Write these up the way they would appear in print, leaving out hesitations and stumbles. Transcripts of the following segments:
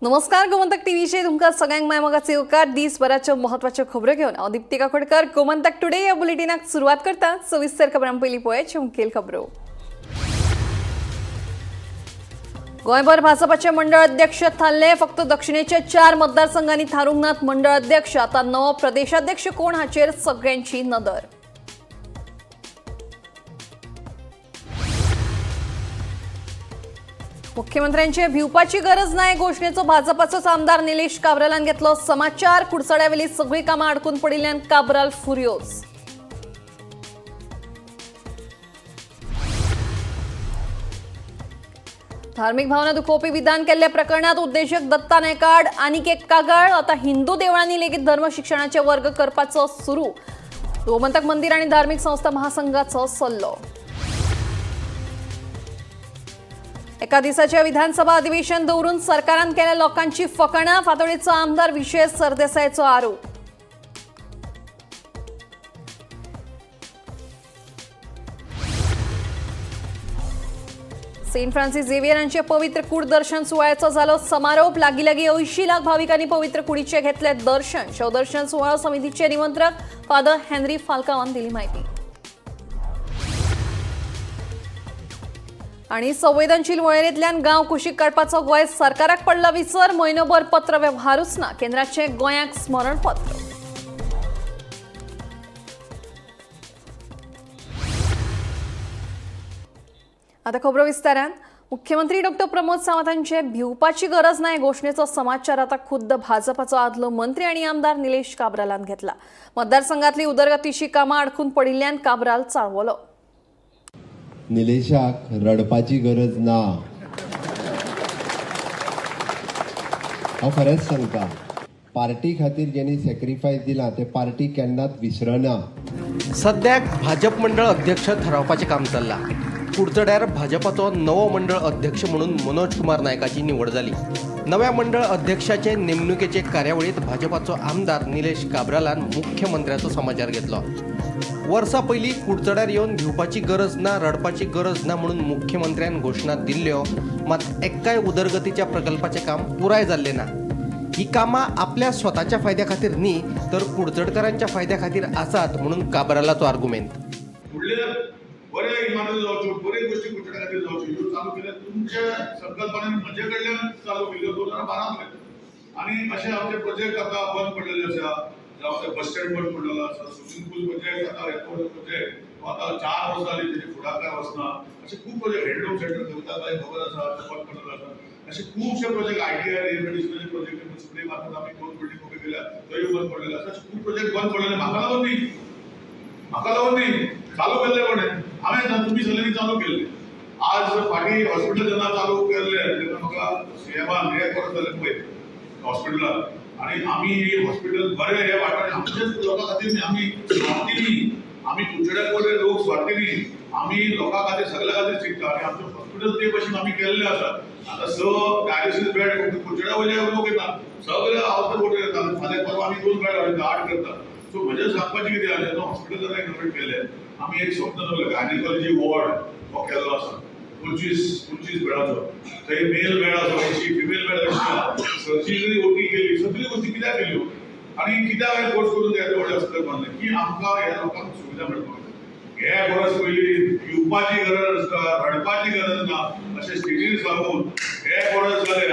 नमस्कार, गोमंतक टीव्हीचे तुमका सगळ्यांक मायमोगाचे उपकार दिसभराच्यो महत्वाच्यो खबरो घेऊन हांव दीप्ती काकोडकर गोमंतक टुडे या बुलेटिनाक सुरवात करता। सविस्तर खबरां पयलीं पळोवया मुखेल खबरो। गोंयभर भाजपाचे मंडळ अध्यक्ष थारले। फक्त दक्षिणेच्या 4 मतदारसंघांनी थारूंक नात मंडळ अध्यक्ष। आता नवो प्रदेशाध्यक्ष कोण हाचेर सगळ्यांची नदर। मुख्यमंत्र्यांचे भिवपाची गरज नाही घोषणेचो भाजपाचोच आमदार निलेश काब्रालान घेतलो समाचार। कुडचड्यावेली सगळी कामां अडकून पडिल्ल्यान काब्राल फुरियोज। धार्मिक भावना दुखोवपी विधान केल्ल्या प्रकरणात उद्देशक दत्ता नायकाड आनीक एक कागाळ। आता हिंदू देवळांनी लेगीत धर्म शिक्षणाचे वर्ग करपाचो सुरू। गोमंतक मंदिर आणि धार्मिक संस्था महासंघाचो सल्लो। एका दिसाच्या विधानसभा अधिवेशन दवरून सरकारान केल्या लोकांची फकाणां। फातोडेचो आमदार विशेष सरदेसाईचो आरोप। सेंट फ्रांसिस झेवियरांचे पवित्र कूड दर्शन सुवाळ्याचो जालो समारोप। लागी 80 लाख भाविकांनी पवित्र कुडीचे घेतले दर्शन। शवदर्शन सुवाळो समितीचे निमंत्रक फादर हेनरी फाल्कावान दिली माहिती। आणि संवेदनशील वळेरेंतल्यान गांव कुशीक काडपाचो गोंय सरकाराक पडला विसर। म्हयनोभर पत्र व्यवहारूच ना केंद्राचे गोंयाक स्मरणपत्र। आता खबरो विस्तारान। मुख्यमंत्री डॉ प्रमोद सावंतांचे भिवपाची गरज नाही घोषणेचो समाचार आता खुद्द भाजपाचो आदलो मंत्री आणि आमदार निलेश काब्रालान घेतला। मतदारसंघातली उदरगतीची कामां अडकून पडिल्ल्यान काब्राल चाळवलो। निलेशाक रडपाची गरज ना। हांव खरेंच सांगता, पार्टी खातीर जेणी सॅक्रिफायस दिला ते पार्टी केन्नाच विसरना। सद्याक भाजप मंडळ अध्यक्ष ठरवपाचें काम चल्लां। कुडचड्यार भाजपाचो नवो मंडळ अध्यक्ष म्हणून मनोज कुमार नायकाची निवड जाली। नव्या मंडळ अध्यक्षाचे नेमणुकेचे कार्यावळीत भाजपाचो आमदार निलेश काब्रालान मुख्यमंत्र्याचो समाचार घेतलो। वर्सां पयलीं कुडचड्यार येवन भिवपाची गरज ना, रडपाची गरज ना म्हणून मुख्यमंत्र्यान घोषणा दिल्ल्यो, मात एक्काय उदरगतीच्या प्रकल्पाचें काम पुराय जाल्लें ना। ही कामां आपल्या स्वताच्या फायद्या खातीर न्ही तर कुडचडकरांच्या फायद्या खातीर आसात म्हणून काब्रालाचो आर्ग्युमेंट। बरे इमारती जावच्यो, बरे गोष्टी कुठल्या खातीर जावच्यो ह्यो चालू केल्या तुमच्या संकल्पनेन म्हजे कडल्यान चालू केल्यो 2012 कडल्यान। आनी अशे आमचे प्रोजेक्ट आता बंद पडलेले आसा। जावं बस स्टँड बंद पडलेलो आसा, स्विमिंग पूल प्रोजेक्ट आता एअरपोर्ट प्रोजेक्ट आता 4 वर्सां जाली तेजे फुडाकार वचना। अशे खूब प्रोजेक्ट हेडलूम सेंटर कविता ताई खबर आसा ते बंद पडलेलो आसा। अशे खुबशे प्रोजेक्ट आयटीआय रिमेडिशनल प्रोजेक्ट सुप्रीम मार्केट आमी 2 बिल्डिंग उबे केल्या तोय बंद पडलेलो आसा। अशे खूब प्रोजेक्ट बंद पडलेले म्हाका लागून न्ही चालू केल्ले कोणे हांवें तुमी सगळ्यांनी चालू केल्ले। आज फाटीं हॉस्पिटल जेन्ना चालू केल्ले तेन्ना म्हाका सीएमान हे करत जालें पळय हॉस्पिटलाक। आणि आम्ही हॉस्पिटल बरे हे वाटाणे आमच्याच लोकां खातीर न्ही, आमी स्वार्थी न्ही, आमी कुडचड्याकडे लोक स्वार्थी न्ही, आमी लोकां खातीर सगळ्या खातीर चिंतता आणि आमचें हॉस्पिटल ते भशेन आमी केल्लें आसा। आतां 6 डायलिसीस बेड कुडचड्या वयले लोक येता, सगळे आवत कोण येता। फाल्यां परवा आमी 2 बेड हाडटा 8 करता। सो म्हजें सांगपाचें कितें आसा, तो हॉस्पिटल जर इनोवेट केलें आमी एक स्वप्न दवरलें गायनेकॉलॉजी वॉर्ड हो केल्लो आसा 25 बेडाचो। थंय मेल बेड आसा 80, फिमेल बेड 80। सर्जरी ओटी केली, सगळी गोष्टी कित्याक केल्यो आनी कित्याक हे कोर्स करून येदे व्हडले हॉस्पिटल बांदले की आमकां ह्या लोकांक सुविधा मेळपाक जाय। हे गरज पयली पिवपाची गरज आसता, रडपाची गरज ना अशें स्थितीन सांगून हे गरज जाले। हे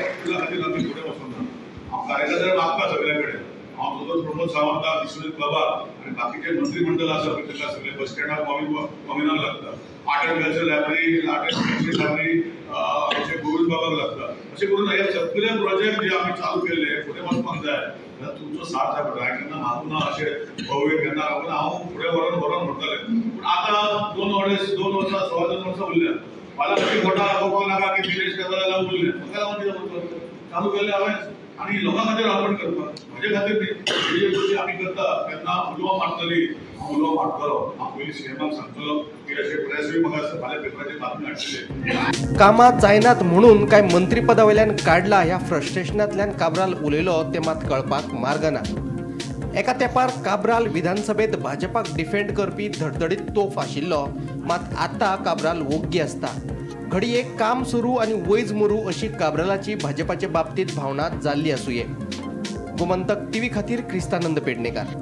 हॉस्पिटला खातीर आमी फुडें वचना। हांव कार्यकर्ते मागता सगळे कडेन, हांव डॉ प्रमोद सावंत, विश्वजीत बाबा आणि बाकीचे मंत्रिमंडळ आसा ताका सगळे बस स्टँडाक कॉमिनाक लागता, art end culture library, art end culture library अशें गोविंद बाबाक लागता। अशें करून हे सगळे प्रोजेक्ट जे आमी चालू केले फुडें वचपाक जाय जाल्यार तुमचो साथ जाय पडटा। हांवें केन्ना मागूं ना अशें भव्य केन्ना हांव फुडें व्हरोन म्हणटालें। पूण आतां 2 वर्सां 2 वर्सां उरल्या। फाल्यां अशी खोटा दाखोवपाक नाका की निलेश काब्राल लागून उरले, म्हाका लागून कितें करपाक चालू केल्लें हांवें आणि लोकां खातीर अर्पण करपाक। म्हजे खातीर न्ही, जे गोष्टी आमी करता तेन्ना उलोवप मारतली, हांव उलोवप मारतलो। हांव पयलीं सीएमाक सांगतलो की अशें प्रेसूय म्हाका फाल्यां पेपराचेर बातमी हाडटले। कामां जायनात म्हणून काय मंत्रीपदा वयल्यान काडला ह्या फ्रस्ट्रेशनांतल्यान काब्राल उलयलो ते मात कळपाक मार्ग ना। एका तेंपार काब्राल विधानसभेत भाजपाक डिफेंड करपी धडधडीत तोफ आशिल्लो, मात आतां काब्राल ओग्गी आसता। खडी एक काम सुरू आणि वैज मुरू अशी काब्रालाची भाजपाच्या बाबतीत भावना जाल्ली असूये. गोमंतक टीव्ही खातीर क्रिस्तानंद पेडणेकार.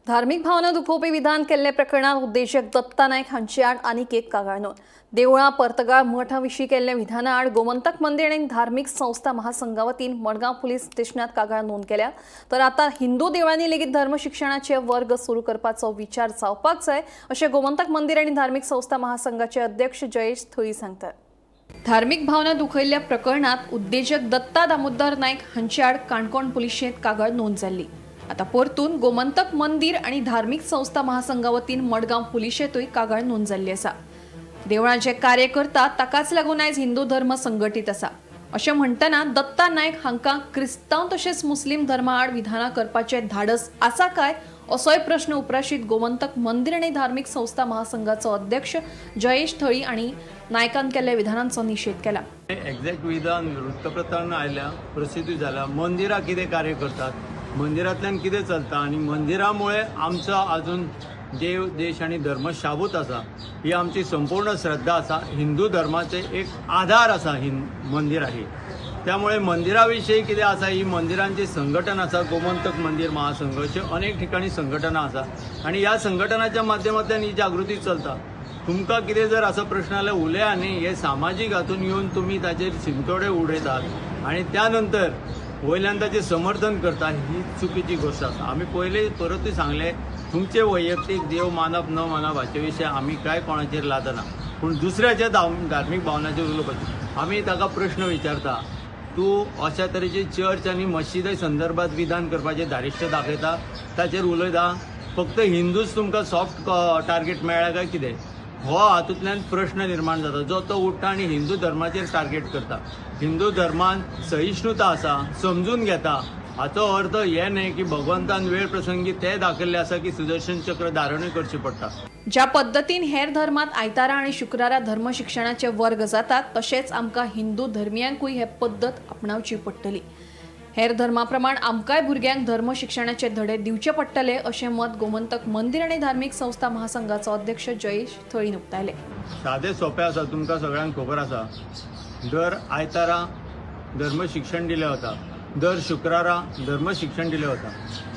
धार्मिक भावना दुखोवपी विधान केल्ले प्रकरणात उद्देशक दत्ता नायक हांचे आड आनीक एक कागाळ नोंद. देवळां पर्तगाळ मठा विशीं केल्ल्या विधाना आड गोमंतक मंदिर आनी धार्मिक संस्था महासंघा वतीन मडगांव पुलीस स्टेशनात कागाळ नोंद केल्या. तर आता हिंदू देवळांनी लेगीत धर्म शिक्षणाचे वर्ग सुरू करपाचो विचार जावपाक जाय अशें गोमंतक मंदिर आनी धार्मिक संस्था महासंघाचे अध्यक्ष जयेश थळी सांगतात. धार्मिक भावना दुखयल्ल्या प्रकरणात उद्देजक दत्ता दामोदर नायक हांचे आड काणकोण पुलिशेंत कागाळ नोंद जाल्ली. आता परतून गोमंतक मंदिर आणि धार्मिक संस्था महासंघा वतीन मडगांव पुलिशेंतूय कागाळ नोंद जाल्ली आसा. देवळांचे कार्य करता ताकाच लागून आयज हिंदू धर्म संघटीत आसा अशें म्हणटना दत्ता नायक हांकां क्रिस्तांव तशेंच मुस्लीम धर्मा आड विधानां करपाचें धाडस आसा काय असोय प्रश्न उपराशीत गोमंतक मंदिर आनी धार्मिक संस्था महासंघाचो अध्यक्ष जयेश थळी आनी नायकान केल्ल्या विधानांचो निशेध केला. एक्झॅक्ट विधान वृत्तपत्रांत आयल्या प्रसिद्धी जाला मंदिरां कितें कार्य करतात, मंदिरांतल्यान कितें चलता आनी मंदिरामुळे आमचो आजून देव देश आनी धर्म शाबूत आसा ही आमची संपूर्ण श्रद्धा आसा. हिंदू धर्माचे एक आधार आसा मंदिर ही. त्यामुळे मंदिराविषयी कितें आसा ही मंदिरांची संघटन आसा. गोमंतक मंदिर महासंघ अशे अनेक ठिकाणी संघटना आसा आनी ह्या संघटनाच्या माध्यमांतल्यान ही जागृती चलता. तुमकां कितें जर असो प्रश्न जाल्यार उलया न्ही. हे सामाजीक हातून येवन तुमी ताचेर शिंतोडे उडयतात आनी त्या नंतर वयल्यान ताचें समर्थन करता ही चुकीची गोष्ट आसा. आमी पयलीं परतूय सांगलें तुमचे वैयक्तीक देव मानप न मानप हाचे विशय आमी कांय कोणाचेर लादना, पूण दुसऱ्याच्या धार्मीक भावनाचेर उलोवपाचें. आमी ताका प्रश्न विचारता तूं अशा तरेची चर्च आनी मशिदी संदर्भात विधान करपाचें धारिश्य दाखयता, ताचेर उलयता. फक्त हिंदूच तुमकां सॉफ्ट टार्गेट मेळ्ळा काय कितें हो हातूंतल्यान प्रश्न निर्माण जाता जो तो उठता आनी हिंदू धर्माचेर टार्गेट करता. हिंदू धर्मान सहिष्णुता आसा, समजून घेता. हाचो अर्थ हे न्हय की भगवंतान वेळ प्रसंगी ते दाखयल्ले आसा की सुदर्शन चक्र धारणूय करचें पडटा. ज्या पद्दतीन हेर धर्मात आयतारा आणि शुक्रारा धर्म शिक्षणाचे वर्ग जातात तशेंच आमकां हिंदू धर्मियांकूय हे पद्दत आपणावची पडटली. हेर धर्माप्रमाण आमकांय भुरग्यांक धर्म शिक्षणाचे धडे दिवचे पडटले अशें मत गोमंतक मंदिर आनी धार्मिक संस्था महासंघाचो अध्यक्ष जयेश थळीन उक्तायले. सादें सोंपें आसा. तुमकां सगळ्यांक खबर आसा दर आयतारा धर्म शिक्षण दिलें वता, दर शुक्रारा धर्म शिक्षण दिलें वता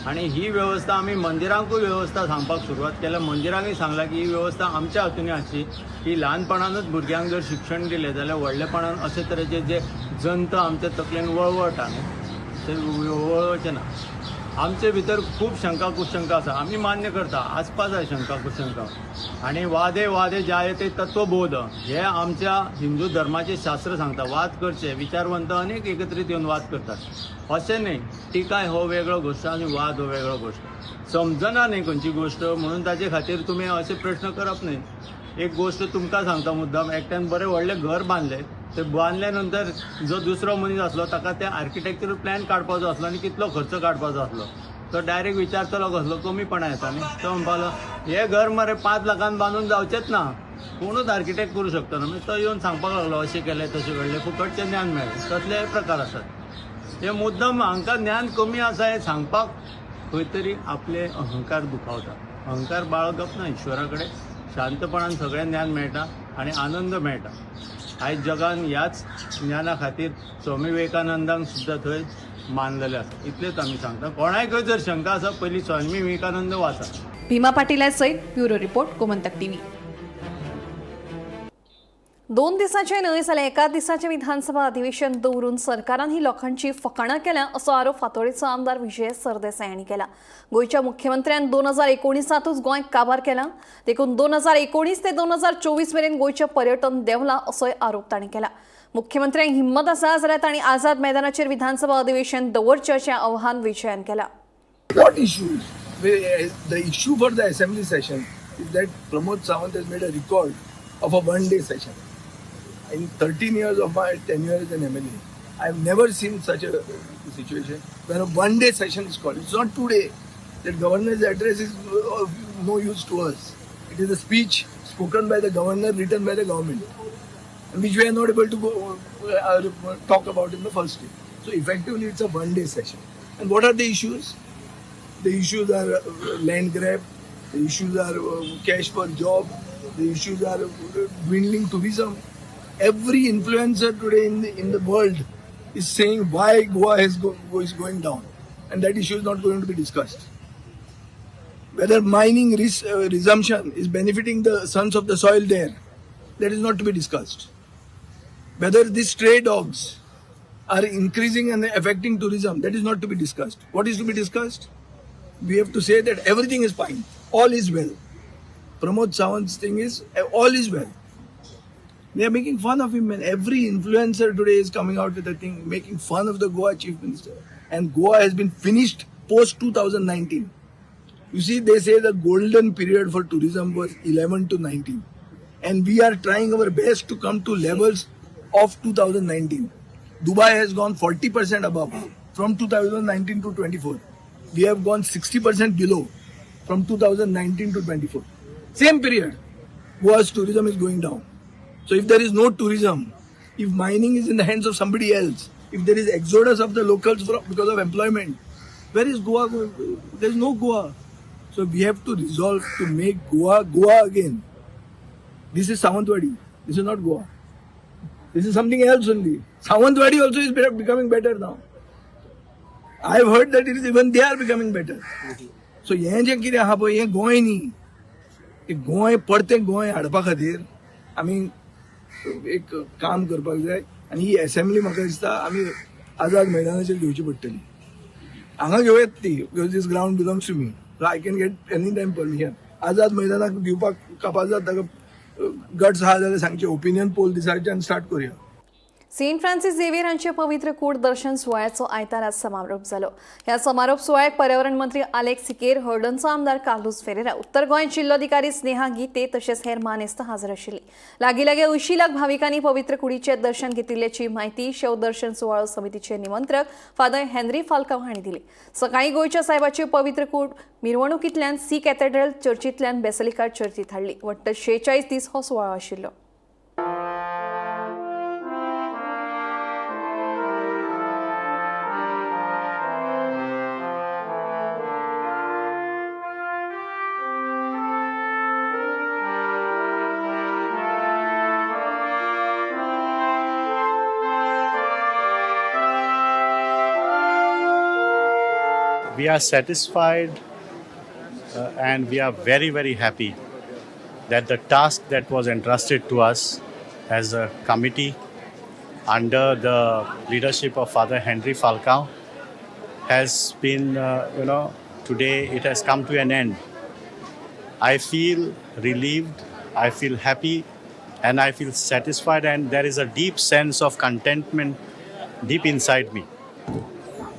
आनी ही वेवस्था आमी मंदिरांकूय वेवस्था सांगपाक सुरवात केल्या. मंदिरांकूय सांगला की ही वेवस्था आमच्या हातूंत आसची की ल्हानपणानूच भुरग्यांक जर शिक्षण दिलें जाल्यार व्हडलेपणान अशे तरेचे जे जंत आमच्या तकलेन वळवळटा ते वळवचे ना. आमचे भितर खूब शंका कुशंका आसा. आमी मान्य करता आसपा जाय शंका कुशंका आनी वादे वादे जायते तत्वबोध हे आमच्या हिंदू धर्माचे शास्त्र सांगता. वाद करचे विचारवंत अनेक एकत्रीत येवन वाद करतात अशें न्हय. टिकाय हो वेगळो गोश्ट आनी वाद हो वेगळो गोश्ट. समजना न्हय खंयची गोश्ट म्हणून ताचे खातीर तुमी अशे प्रश्न करप न्हय. एक गोश्ट तुमकां सांगता मुद्दाम. एकट्यान बरें व्हडलें घर बांदलें. ते बांदले नंतर जो दुसरो मनीस आसलो ताका ते आर्किटेक्चरल प्लॅन काडपाचो आसलो आनी कितलो खर्च काडपाचो आसलो तो डायरेक्ट विचारतलो कसलो कमीपणा येता न्ही. तो म्हणपालो हे घर मरे 5 लाखान बांदून जावचेंच ना, कोणूच आर्किटेक्ट करूं शकता ना. तो येवन सांगपाक लागलो अशें केलें तशें घडलें, फुकटचें ज्ञान मेळ्ळें. तसले प्रकार आसात. हे मुद्दम हांकां ज्ञान कमी आसा हें सांगपाक खंय तरी आपले अहंकार दुखावता. अहंकार बाळगप ना. ईश्वरा कडेन शांतपणान सगळें ज्ञान मेळटा आनी आनंद मेळटा. आयज जगान ह्याच ज्ञाना खातीर स्वामी विवेकानंदांक सुद्दां थंय मानलेलें आसा. इतलेंच आमी सांगता. कोणायकय जर शंका आसा पयलीं स्वामी विवेकानंद वाचा. भीमा पाटील सयत ब्युरो रिपोर्ट गोमंतक टीव्ही. 2 दिसांचे न्हय जाल्यार एका दिसाचें विधानसभा अधिवेशन दवरून सरकारान ही लोकांची फकाणां केल्या असो आरोप फातोडेचो आमदार विजय सरदेसाय हांणी केला. गोंयच्या मुख्यमंत्र्यान 2019 गोंय काबार केला. देखून 2019 ते 2024 मेरेन गोंयचें पर्यटन देंवलां असोय आरोप तांणी केला. मुख्यमंत्र्यांक हिम्मत आसा जाल्यार तांणी आझाद मैदानाचेर विधानसभा अधिवेशन दवरचें अशें आव्हान विजयान केलां. What issues? The issue for the assembly session is that Pramod Sawant has made a record of a one-day session. In 13 years of my tenure as an MLA, I have never seen such a situation where a one-day session is called. It's not today. The governor's address is of no use to us. It is a speech spoken by the governor, written by the government, and which we are not able to talk about in the first day. So effectively, it's a one-day session. And what are the issues? The issues are land grab. The issues are cash for job. the issues are dwindling tourism. Every influencer today in the world is saying why Goa is going down, and that issue is not going to be discussed. Whether mining resumption is benefiting the sons of the soil there, that is not to be discussed. Whether these stray dogs are increasing and affecting tourism, that is not to be discussed. What is to be discussed? We have to say that everything is fine, all is well. Pramod Sawant's thing is all is well. They are making fun of him, and every influencer today is coming out with a thing, making fun of the Goa Chief Minister. And Goa has been finished post 2019. You see, they say the golden period for tourism was 11 to 19. And we are trying our best to come to levels of 2019. Dubai has gone 40% above from 2019 to 24. We have gone 60% below from 2019 to 24. Same period, Goa's tourism is going down. So if there is no tourism, if mining is in the hands of somebody else, if there is exodus of the locals because of employment, where is Goa going? There is no Goa. So we have to resolve to make Goa Goa again. This is Sawantwadi. This is not Goa. This is something else only. Sawantwadi also is becoming better now. I have heard that it is even they are becoming better. So हे जे कितें आहा पळय हें गोंय न्ही. गोंय पडतें गोंय हाडपा खातीर आमी एक काम करपाक जाय आनी ही असेंब्ली म्हाका दिसता आमी आझाद मैदानाचेर घेवची पडटली. हांगा घेवयात ती because this ground belongs to me. So I can get any time permission. Azad मैदानाक दिवपाक कापास जाता गट्स आहा जाल्यार सांगचे ओपिनियन पोल दिसाच्यान स्टार्ट करूया. सेंट फ्रान्सिस झेवियर हांचे पवित्र कूड दर्शन सुवाळ्याचो आयतार आज समारोप जालो. ह्या समारोप सुवाळ्याक पर्यावरण मंत्री आलेक्स सिकेर, हळडणचो आमदार कार्लोस फेरेरा, उत्तर गोंय जिल्लोधिकारी स्नेहा गीते तशेंच हेर मानेस्त हाजीर आशिल्लीं. लागीं 80 लाख भाविकांनी पवित्र कुडीचें दर्शन घेतिल्ल्याची माहिती शेव दर्शन सुवाळो समितीचे निमंत्रक फादर हेनरी फाल्काव हांणी दिली. सकाळीं गोंयच्या सायबाची पवित्र कूड मिरवणुकींतल्यान सी कॅथेड्रल चर्चींतल्यान बेसिलिका चर्चींत हाडली. वट्ट 46 दीस हो सुवाळो आशिल्लो. We are satisfied and we are very, very happy that the task that was entrusted to us as a committee under the leadership of Father Henry Falcao has been, today it has come to an end. I feel relieved, I feel happy, and I feel satisfied, and there is a deep sense of contentment deep inside me.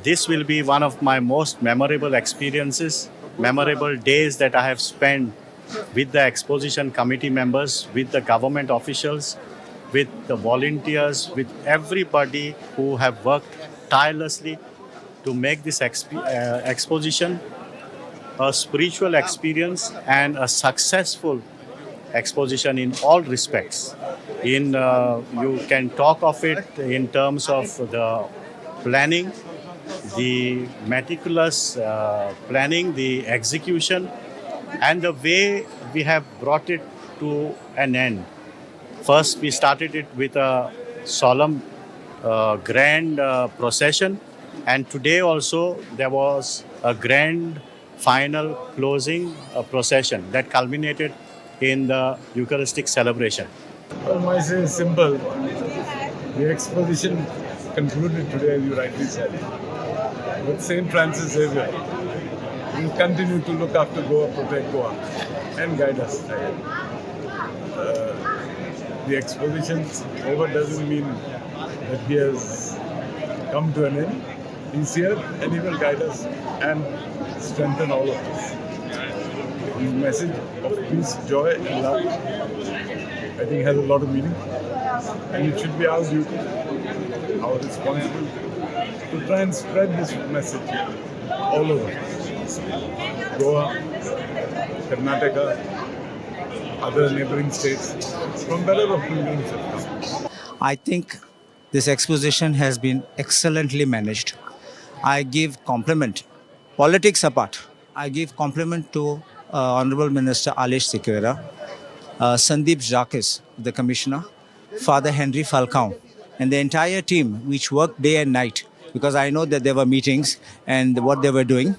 This will be one of my most memorable experiences, memorable days that I have spent with the exposition committee members, with the government officials, with the volunteers, with everybody who have worked tirelessly to make this exposition a spiritual experience and a successful exposition in all respects. You can talk of it in terms of the planning, the meticulous planning, the execution, and the way we have brought it to an end. First, we started it with a solemn, grand procession, and today also there was a grand final closing procession that culminated in the Eucharistic celebration. Well, my say is simple. The exposition concluded today, as you rightly said, with St. Francis Xavier. We will continue to look after Goa, protect Goa, and guide us. The exposition's over doesn't mean that he has come to an end. He's here and he will guide us and strengthen all of us. His message of peace, joy, and love, I think, has a lot of meaning, and it should be our duty, our responsibility, to try and spread this message all over. Goa, Karnataka, other neighboring states, from wherever pilgrims have come. I think this exposition has been excellently managed. I give compliment, politics apart, I give compliment to Honorable Minister Alex Sikera Sandeep Jacques, the commissioner, Father Henry Falcao, and the entire team which worked day and night, because I know that there were meetings and what they were doing.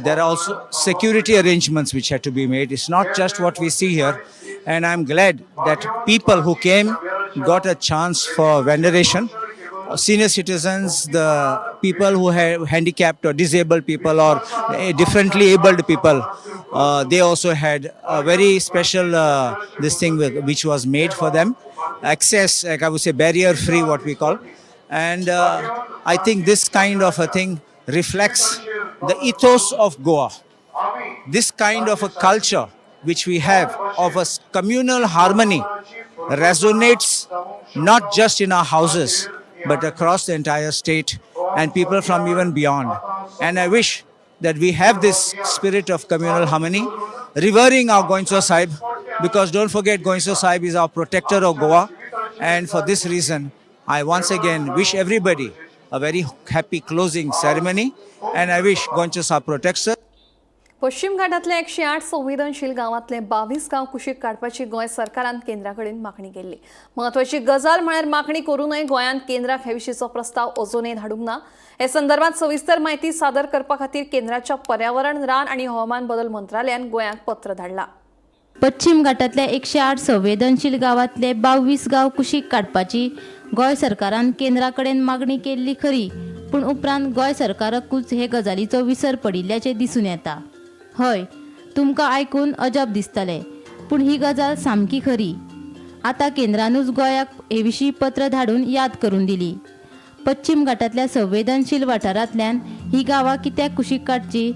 There are also security arrangements which had to be made. It's not just what we see here. And I'm glad that people who came got a chance for veneration. Senior citizens, the people who have handicapped or disabled people or differently abled people, they also had a very special this thing which was made for them. Access, like I would say, barrier free, what we call. And I think this kind of a thing reflects the ethos of Goa. This kind of a culture which we have of a communal harmony resonates not just in our houses but across the entire state and people from even beyond. And I wish that we have this spirit of communal harmony, revering our Goinso Sahib, because don't forget Goinso Sahib is our protector of Goa. And for this reason, I once again wish everybody a very happy closing ceremony, and I wish Goinso Sahib protects us. पश्चिम घाटातल्या 108 संवेदनशील गावांतले 22 गांव कुशीक काडपाची गोंय सरकारान केंद्राकडेन मागणी केल्ली. म्हत्वाची गजाल म्हळ्यार मागणी करूनय गोंयांत केंद्राक हे विशींचो प्रस्ताव अजूनय धाडूंक ना. हे संदर्भात सविस्तर माहिती सादर करपा खातीर केंद्राच्या पर्यावरण, रान आनी हवामान बदल मंत्रालयान गोंयांत पत्र धाडला. पश्चिम घाटातल्या 108 संवेदनशील गावांतले 22 गांव कुशीक काडपाची गोंय सरकारान केंद्राकडेन मागणी केल्ली खरी, पूण उपरांत गोंय सरकाराकूच हे गजालीचो विसर पडिल्ल्याचे दिसून येता. हय, तुमकां आयकून अजाप दिसतलें, पूण ही गजाल सामकी खरी. आतां केंद्रानूच गोंयाक हे विशीं पत्र धाडून याद करून दिली. पश्चिम घाटातल्या संवेदनशील वाठारांतल्यान ही गांवां कित्याक कुशीक काडची,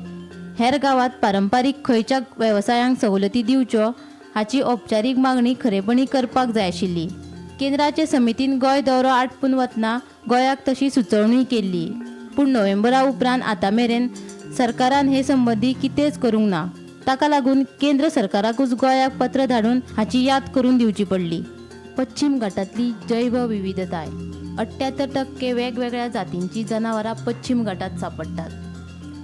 हेर गांवांत पारंपारीक खंयच्या वेवसायांक सवलती दिवच्यो हाची औपचारीक मागणी खरेपणी करपाक जाय आशिल्ली. केंद्राचे समितीन गोंय दौरो आटपून वतना गोंयाक तशी सुचोवणी केल्ली, पूण नोव्हेंबरा उपरांत आतां मेरेन सरकारान हे संबंदी कितेंच करूंक ना. ताका लागून केंद्र सरकाराकूच गोंयाक पत्र धाडून हाची याद करून दिवची पडली. पश्चिम घाटांतली जैव विविधताय 78% वेगवेगळ्या जातींची जनावरां पश्चिम घाटांत सापडटात.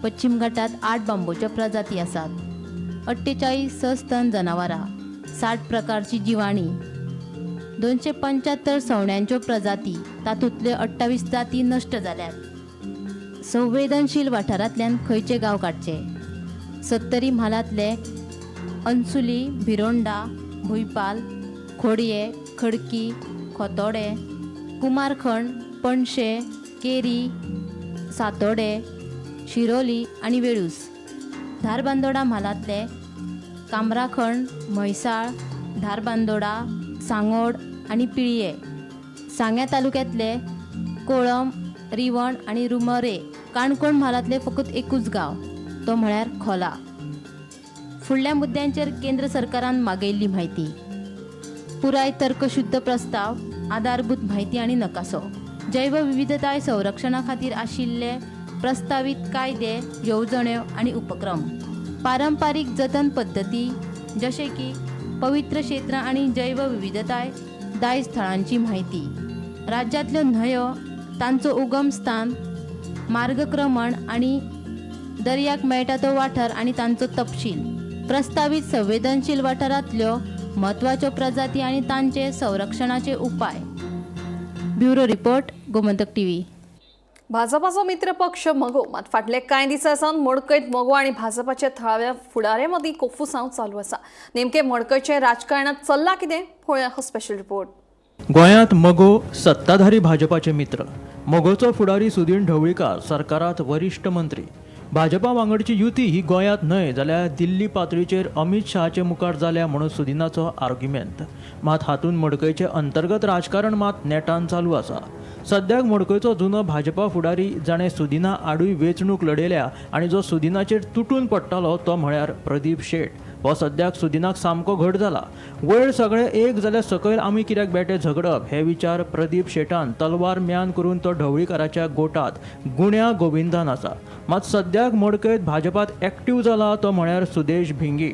पश्चिम घाटांत 8 बांबोच्यो प्रजाती आसात. 48 सस्तन जनावरां, 60 प्रकारची जिवाणी, 275 सवण्यांच्यो प्रजाती, तातूंतल्यो 28 जाती नश्ट जाल्यात. संवेदनशील वाठारांतल्यान खंयचे गांव काडचे? 70 म्हालांतले अंसुली, भिरोंडा, भुईपाल, खोडये, खडकी, खोतोडे, कुमारखंड, पणशे, केरी, सातोडे, शिरोली आनी वेळूस. धारबांदोडा म्हालांतले कामराखंड, म्हैसाळ, धारबांदोडा, सांगोड आनी पिळये. सांग्या तालुक्यांतले कोळम, रिवण आनी रुमरे. काणकोण म्हालांतले फकत एकूच गांव, तो म्हळ्यार खोला. फुडल्या मुद्द्यांचेर केंद्र सरकारान मागयल्ली म्हायती. पुराय तर्कशुद्ध प्रस्ताव, आधारभूत म्हायती आनी नकासो. जैव विविधताय संरक्षणा खातीर आशिल्ले प्रस्तावित कायदे, येवजण्यो आनी उपक्रम. पारंपारीक जतन पद्दती जशे की पवित्र क्षेत्रां आनी जैव विविधताय दायज थळांची म्हायती. राज्यांतल्यो न्हंयो, तांचो उगम स्थान, मार्गक्रमण आनी दर्याक मेळटा तो वाठार आनी तांचो तपशील. प्रस्तावित संवेदनशील वाठारांतल्यो म्हत्वाच्यो प्रजाती आनी तांचे संरक्षणाचे उपाय. Bureau report, Gomantak TV. भाजपाचो मित्र पक्ष मगो मात फाटले कांय दिसांसावन मडकयत मगो आनी भाजपाचे थळाव्या फुडारे मदीं कोफुसांव चालू आसा. नेमके मडकयचे राजकारणात चल्ला कितें, पळोवया हो स्पेशल रिपोर्ट. गोंयांत मगो सत्ताधारी भाजपाचे मित्र. मगोचो फुडारी सुदीन ढवळीकार सरकारांत वरिश्ठ मंत्री. भाजपा वांगडची युती ही गोंयांत न्हय जाल्यार दिल्ली पातळीचेर अमित शहाचे मुखार जाल्या म्हणून सुदिनाचो आर्ग्युमेंट. मात हातूंत मडकयचे अंतर्गत राजकारण मात नेटान चालू आसा. सद्याक मडकयचो जुनो भाजपा फुडारी जाणें सुदिना आडूय वेंचणूक लडयल्या आनी जो सुदिनाचेर तुटून पडटालो तो म्हळ्यार प्रदीप शेट. हो सद्याक सुदिनाक सामको घट जाला. वयर सगळे एक जाल्यार सकयल आमी कित्याक बेटे झगडप हे विचार प्रदीप शेटान तलवार म्यान करून तो ढवळीकाराच्या गोटात गुण्या गोविंदान आसा. मात सद्याक मडकयत भाजपात एक्टीव जाला तो म्हळ्यार सुदेश भिंगी.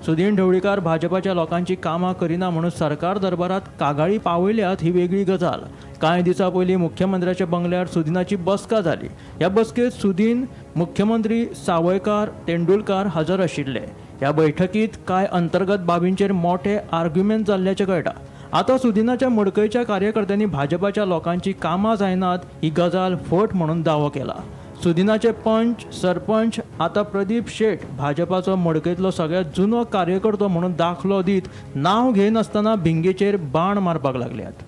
सुदीन ढवळीकार भाजपाच्या लोकांची कामां करिना म्हणून सरकार दरबारात कागाळी पावयल्यात ही वेगळी गजाल. कांय दिसां पयलीं मुख्यमंत्र्याच्या बंगल्यार सुदिनाची बसका जाली. ह्या बसकेत सुदीन, मुख्यमंत्री सावयकार, तेंडुलकार हजर आशिल्ले. ह्या बैठकीत काय अंतर्गत बाबींचेर मोठे आर्ग्युमेंट जाल्ल्याचें कळटा. आतां सुदिनाच्या मडकयच्या कार्यकर्त्यांनी भाजपाच्या लोकांची कामां जायनात ही गजाल फट म्हणून दावो केला. सुदिनाचे पंच सरपंच आतां प्रदीप शेट भाजपाचो मडकयतलो सगळ्यात जुनो कार्यकर्तो म्हणून दाखलो दीत नांव घेनासतना भिंगेचेर बाण मारपाक लागल्यात.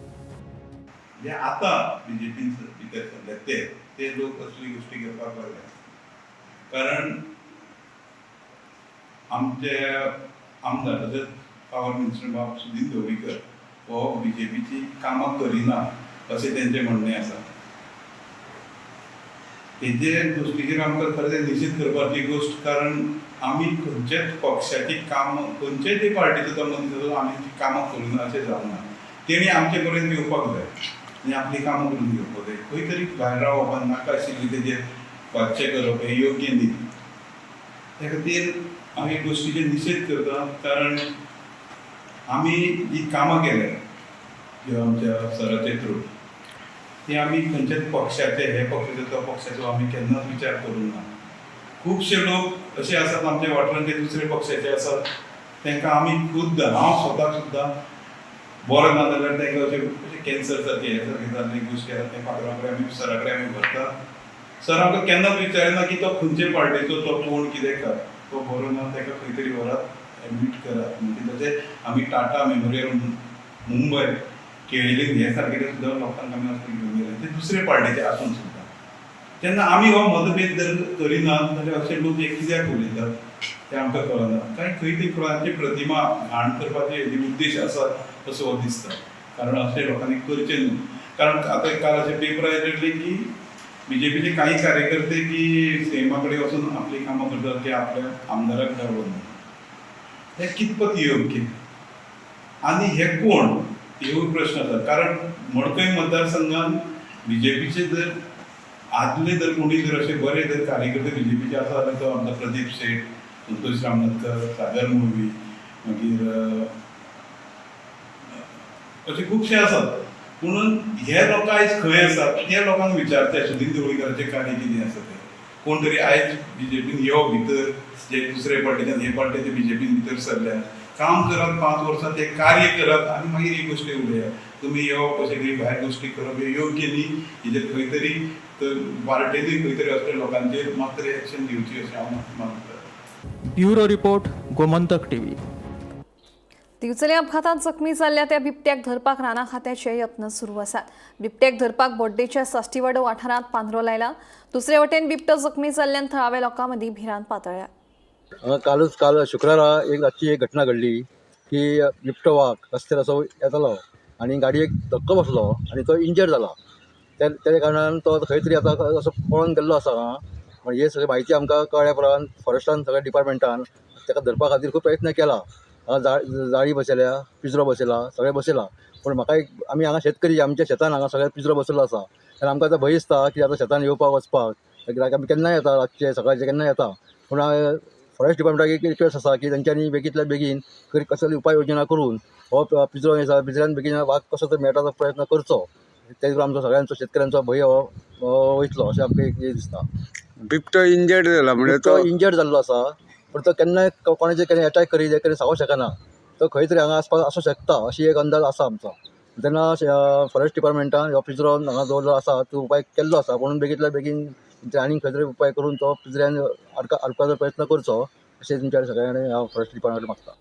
जे आता बीजेपीन भितर सरले ते लोक असली गोष्टी घेवपाक लागल्या. कारण आमचे आमदार तशेंच पावर मिनिस्टर बाब सुदीन ढवळीकर हो बीजेपीची कामां करिना अशें तेंचें म्हणणें आसा. तेजे गोष्टीचेर आमकां खरें निश्चित करपाची गोष्ट. कारण आमी खंयच्याच पक्षाची कामां खंयच्याय पार्टीचो तो मनीस आसूं आमी ती कामां करिना अशें जावना. तेणी आमचे पर्यंत येवपाक जाय आनी आपली कामां करून घेवपाक जाय. खंय तरी भायर रावप नाका आशिल्ली तेजेर वादचें करप हें योग्य न्ही. त्या खातीर हांव एक गोष्टीचेर निशेध करता. कारण आमी जी कामां केल्या ज्यो आमच्या सराचे थ्रू ती आमी खंयच्याच पक्षाचे हे पक्षाचो तो पक्षाचो आमी केन्नाच विचार करूंक ना. खुबशे लोक अशे आसात आमच्या वाठारांत जे दुसरे पक्षाचे आसात तांकां आमी खुद हांव स्वताक सुद्दां बरो ना जाल्यार तांकां अशें कॅन्सर सारके हे सारके जाल्ले गोश्टी आसात ते पात्रां कडेन आमी सरा कडेन आमी व्हरता. सर आमकां केन्नाच विचारना की तो खंयचे पार्टीचो तो कोण कितें कर तो बरो ना ताका खंय तरी व्हरात एडमीट करात. म्हणजे तशें आमी टाटा मेमोरियल मुंबय केळिल्लीं हे सारके सुद्दां लोकांक आमी वचून घेवन गेले ते दुसरे पार्टीचे आसून सुद्दां. तेन्ना आमी हो मतभेद जर करिनात जाल्यार अशे लोक एक कित्याक उलयतात तें आमकां कळना. काय खंय तरी कोणाची प्रतिमा घाण करपाचे उद्देश आसा असो हो दिसता. कारण अशें लोकांनी करचें न्हू. कारण आतां काल अशें पेपरार येयल्लें की बीजेपीचे काही कार्यकर्ते की सीएमा कडेन वचून आपली कामां करतात ते आपल्या आमदाराक धाडून हे कितपत योग्य आनी हे कोण ह्यो प्रश्न आसा. कारण मडकय मतदारसंघात बीजेपीचे जर आदले जर कोणी जर असे बरे जर कार्यकर्ते बीजेपीचे आसा जाल्यार तो आमचा प्रदीप शेट, संतोष रामनाथकर, सागर मुळवी मागीर अशे खुबशे आसात. म्हणून हे लोक आयज खंय आसात त्या लोकांक विचारता सुदीन ढवळीकराचें कार्य कितें आसा तें. कोण तरी आयज बीजेपीन यो भितर जे दुसरे पार्टीच्यान हे पार्टीचे बीजेपीन भितर सरल्या काम करत 5 वर्सां ते कार्य करत आनी मागीर ही गोश्टी उलयात. तुमी येवप अशें कितें भायर गोश्टी करप हे योग्य न्ही. हेजेर खंय तरी पार्टीनूय खंय तरी असल्या लोकांचेर मात्र एक्शन दिवची अशें हांव मानता. Bureau report Gomantak TV. दिवचले अपघातात जखमी जाल्ल्या त्या बिबट्याक धरपाक राना खात्याचे यत्न सुरू आसात. बिबट्याक धरपाक बोड्डेच्या साश्टीवाडो वाठारांत पांद्रो लायला. दुसरे वटेन बिबटो जखमी जाल्ल्यान थळाव्या लोकां मदीं भिरांत पातळ्ळ्या. काल शुक्रारा एक घटना घडली की बिबटो वाघ रस्त्यार असो येतालो आनी गाडयेक धक्को बसलो आनी तो इंजर्ड जाला. त्या कारणान तो खंय तरी आतां असो पळोवन गेल्लो आसा. म्हणजे हे सगळी म्हायती आमकां कळ्ळ्या उपरांत फॉरेस्टान सगळ्या डिपार्टमेंटान ताका धरपा खातीर खूब प्रयत्न केला. जाळी बसयल्या, पिंजरो बसयला, सगळें बसयला. पूण म्हाका आमी हांगा शेतकरी आमच्या शेतान हांगा सगळ्यात पिंजरो बसयल्लो आसा. आनी आमकां आतां भंय दिसता की आतां शेतान येवपाक वचपाक कित्याक आमी केन्नाय येता रातचे सकाळचे केन्नाय येता. पूण फॉरेस्ट डिपार्टमेंटाक एक रिक्वेस्ट आसा की तेंच्यांनी बेगींतल्या बेगीन कसली उपाय योजना करून हो पिंजरो आसा पिंजऱ्यान बेगीन वाघ कसो तरी मेळटाचो प्रयत्न करचो. तेच आमचो सगळ्यांचो शेतकऱ्यांचो भंय हो वयतलो अशें आमकां एक दिसता. बिबटो इंजर्ड जाला म्हणजे तो इंजर्ड जाल्लो आसा. पूण तो केन्नाय कोणाचेर केन्ना अटॅक करीत हें सांगूंक शकना. तो खंय तरी हांगा आसपास आसूं शकता अशी एक अंदाज आसा आमचो. तेन्ना फॉरेस्ट डिपार्टमेंटान हो पिंजरो हांगा दवरलो आसा तो उपाय केल्लो आसा. म्हणून बेगींतल्या बेगीन आनीक खंय तरी उपाय करून तो पिंजऱ्यान हाडपाचो प्रयत्न करचो अशें तुमच्या सगळ्यांनी हांव फॉरेस्ट डिपार्टमेंट मागता.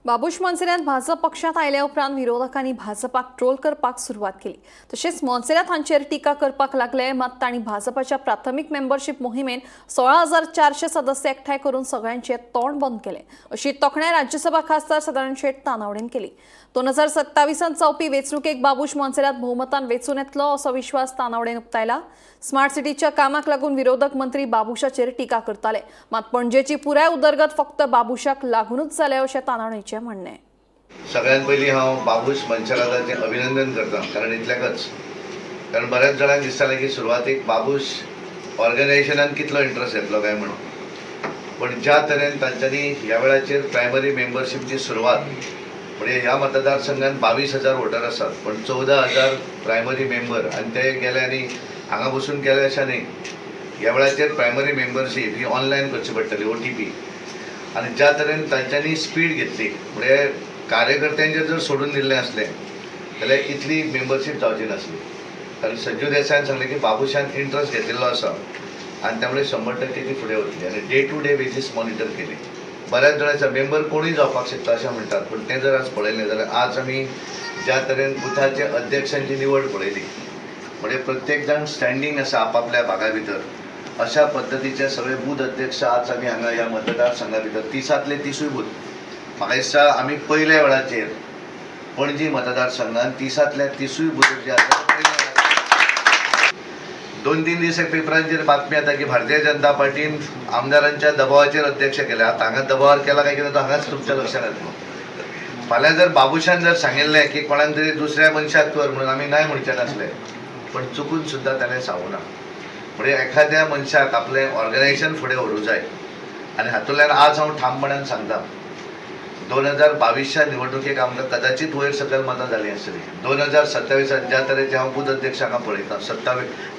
बाबूश मोन्सेरात भाजप पक्षात आयल्या उपरांत विरोधकांनी भाजपाक ट्रोल करपाक सुरवात केली. तशेंच मोन्सेरात हांचेर टिका करपाक लागले. मात तांणी भाजपाच्या प्राथमीक मेंबरशीप मोहिमेन 16,400 सदस्य एकठांय करून सगळ्यांचे तोंड बंद केले अशी तोखणाय राज्यसभा खासदार सदानंद शेट तानावडेन केली. 2027 जावपी वेंचणुकेक बाबूश मोन्सेरात भोवमतान वेंचून येतलो असो विश्वास तानावडेन उक्तायला. स्मार्ट सिटीच्या कामाक लागून विरोधक मंत्री बाबूशाचेर टिका करताले. मात पणजेची पुराय उदरगत फक्त बाबूशाक लागूनच जाले अशें तानावडेचें म्हणणें. सगळ्यात पयलीं हांव बाबूश मोन्सेराताचें अभिनंदन करता. कारण इतल्याकच कारण बऱ्याच जाणांक दिसतालें की सुरवातेक बाबूश ऑर्गनायझेशनान कितलो इंट्रस्ट येतलो काय म्हणून. पण ज्या तरेन तांच्यांनी ह्या वेळाचेर प्रायमरी मेंबरशीपची सुरवात म्हणजे ह्या मतदारसंघात 22,000 वोटर आसात पण 14,000 प्रायमरी मेंबर आनी ते गेले आनी हांगा बसून केले अशें न्ही. ह्या वेळाचेर प्रायमरी मेंबरशीप ही ऑनलायन करची पडटली OTP आणि ज्या तरेन तांच्यांनी स्पीड घेतली म्हणजे कार्यकर्त्यांचेर जर सोडून दिल्लें असलें जाल्यार इतली मेंबरशीप जावची नासली. कारण संजू देसायान सांगलें की बाबुशान इंट्रस्ट घेतिल्लो आसा आणि त्यामुळे 100% ती फुडें वतली आणि day to day basis monitor केली. बऱ्याच जाणांचा मेंबर कोणूय जावपाक शकता अशें म्हणटात, पण तें जर आज पळयलें जाल्यार आज आमी ज्या तरेन बुथाचे अध्यक्षांची निवड पळयली म्हणजे प्रत्येक जाण स्टँडींग आसा आपापल्या भागा भितर, अशा पद्दतीचे सगळे बूथ अध्यक्ष आज आमी हांगा ह्या मतदारसंघा भितर 30तले 30 बूथ म्हाका दिसता आमी पयल्या वेळाचेर पणजी मतदारसंघात 30तल्या 30 बूथ जे आसा 2-3 दीस पेपरांचेर बातमी येता की भारतीय जनता पार्टीन आमदारांच्या दबावाचेर अध्यक्ष केले. आता हांगा दबावार केला काय कितें तो हांगाच तुमच्या लक्षात येतलो. फाल्यां जर बाबुशान जर सांगिल्लें की कोणाक तरी दुसऱ्या मनशाक कर म्हणून आमी नाय म्हणचे नासले, पण चुकून सुद्दां ताणें सांगूना. म्हणजे एखाद्या मनशाक आपलें ऑर्गनायझेशन फुडें व्हरूंक जाय आनी हातूंतल्यान आज हांव ठामपणान सांगता 2022च्या निवडणुकेक आमकां कदाचित वयर सकयल मतां जालीं आसतलीं. 2027 ज्या तरेचे हांव बूथ अध्यक्ष हांगा पळयतां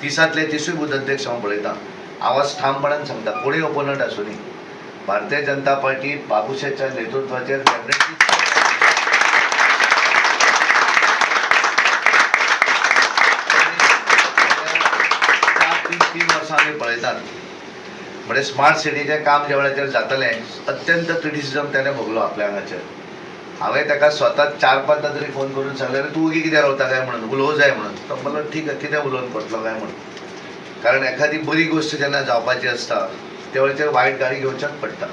30तले 30 बूथ अध्यक्ष हांव पळयतां, आवाज ठामपणान सांगता कोणूय ओपोनंट आसूं दी भारतीय जनता पार्टी बाबुशाच्या नेतृत्वाचेर तीन वर्सां आमी पळयतात. म्हणजे स्मार्ट सिटीचें काम ज्या वेळाचेर जातलें अत्यंत क्रिटिसिजम ताणें भोगलो आपल्या हांगाचेर. हांवें ताका स्वता 4-5 तरी फोन करून सांगलें तूं उगी कित्याक रावता काय म्हणून, उलोवं जाय म्हणून. तो म्हणलो ठीक आहे, कितें उलोवन करतलो काय म्हणून. कारण एखादी बरी गोश्ट जेन्ना जावपाची आसता त्या वेळाचेर वायट गाडी घेवच्याच पडटा.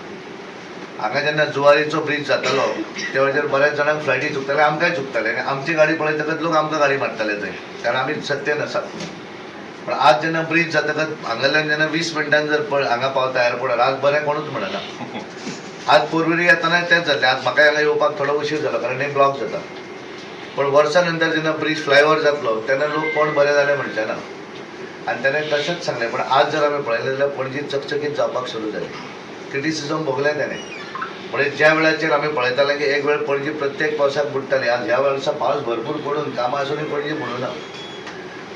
हांगा जेन्ना जुवारीचो ब्रीज जातालो त्या वेळाचेर बऱ्याच जाणांक फ्लायटी चुकताले, आमकांय चुकताले आनी आमची गाडी पळयतकच लोक आमकां गाडी मारताले थंय, कारण आमी सत्तेन आसात. पण आज जेन्ना ब्रीज जातकच हांगाल्यान जेन्ना 20 मिनटांन जर हांगा पावता एअरपोर्टार, आज बरें कोणूच म्हणना. आज पोरबेरी येताना तेंच जालें. आज म्हाका हांगा येवपाक थोडो उशीर जालो कारण हें ब्लॉक जाता. पण वर्सां नंतर जेन्ना ब्रीज फ्लायओव्हर जातलो तेन्ना लोक कोण बरें जालें म्हणचे ना. आनी ताणें तशेंच सांगलें. पण आज जर आमी पळयलें जाल्यार पणजी चकचकीत जावपाक सुरू जाली. क्रिटिसिजम भोगलें ताणें. म्हणजे ज्या वेळाचेर आमी पळयताले की एक वेळ पणजी प्रत्येक पावसाक बुडटाली, आज ह्या वर्सा पावस भरपूर पडून कामां आसूनय पणजी बुडूना.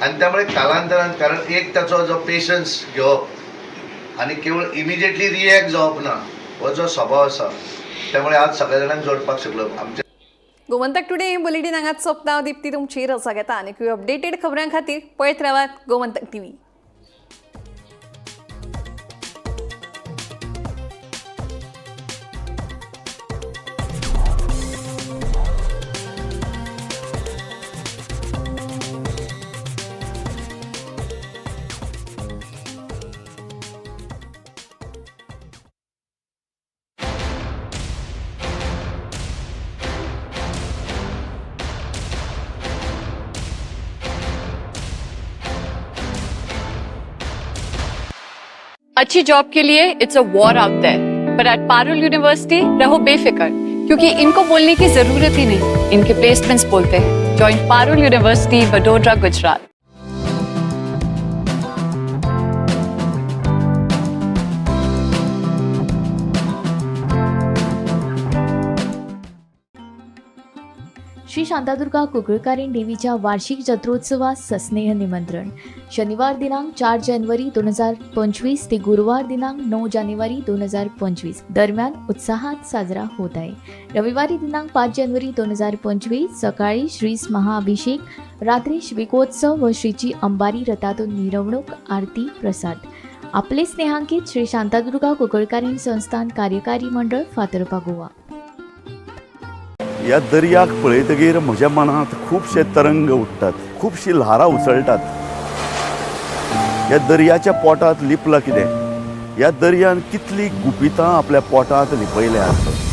आणि त्यामुळे कालांतरान कारण एक ताचो जो पेशन्स घेवप आनी केवळ इमिजिएटली रिएक्ट जावप ना हो जो स्वभाव आसा त्यामुळे आज सगळ्या जाणांक जोडपाक शकलो. आमच्या गोमंतक टुडे बुलेटिन हांगाच सोंपता. हांव दिप्ती तुमची रजा घेता आनी अपडेटेड खबरां खातीर पळयत रावात गोमंतक TV. अच्छी जॉब के लिए it's a war out there, but at Parul university रहो बेफिक्र, क्योंकि इनको बोलने की जरूरत ही नहीं, इनके प्लेसमेंट्स बोलते हैं. Join Parul university, Vadodara, Gujarat. श्री शांतादुर्गा कुंकळकारीण देवीच्या वार्षिक जत्रोत्सवास सस्नेह निमंत्रण. शनिवार दिनांक 4 जानेवारी 2025 ते गुरुवार दिनांक 9 जानेवारी 2025 दरम्यान उत्साहात साजरा होत आहे. रविवारी दिनांक 5 जानेवारी 2025 सकाळी श्रीस महाअभिषेक, रात्री श्रीकोत्सव व श्रीची अंबारी रथातून मिरवणूक, आरती, प्रसाद. आपले स्नेहांकित श्री शांतादुर्गा कुंकळकारीण संस्थान कार्यकारी मंडळ फातर्पा गोवा. ह्या दर्याक पळयतकीर म्हज्या मनांत खुबशे तरंग उठतात, खुबशी ल्हारां उसळटात. ह्या दर्याच्या पोटांत लिपलां कितें? ह्या दर्यान कितली गुपितां आपल्या पोटांत लिपयल्यात.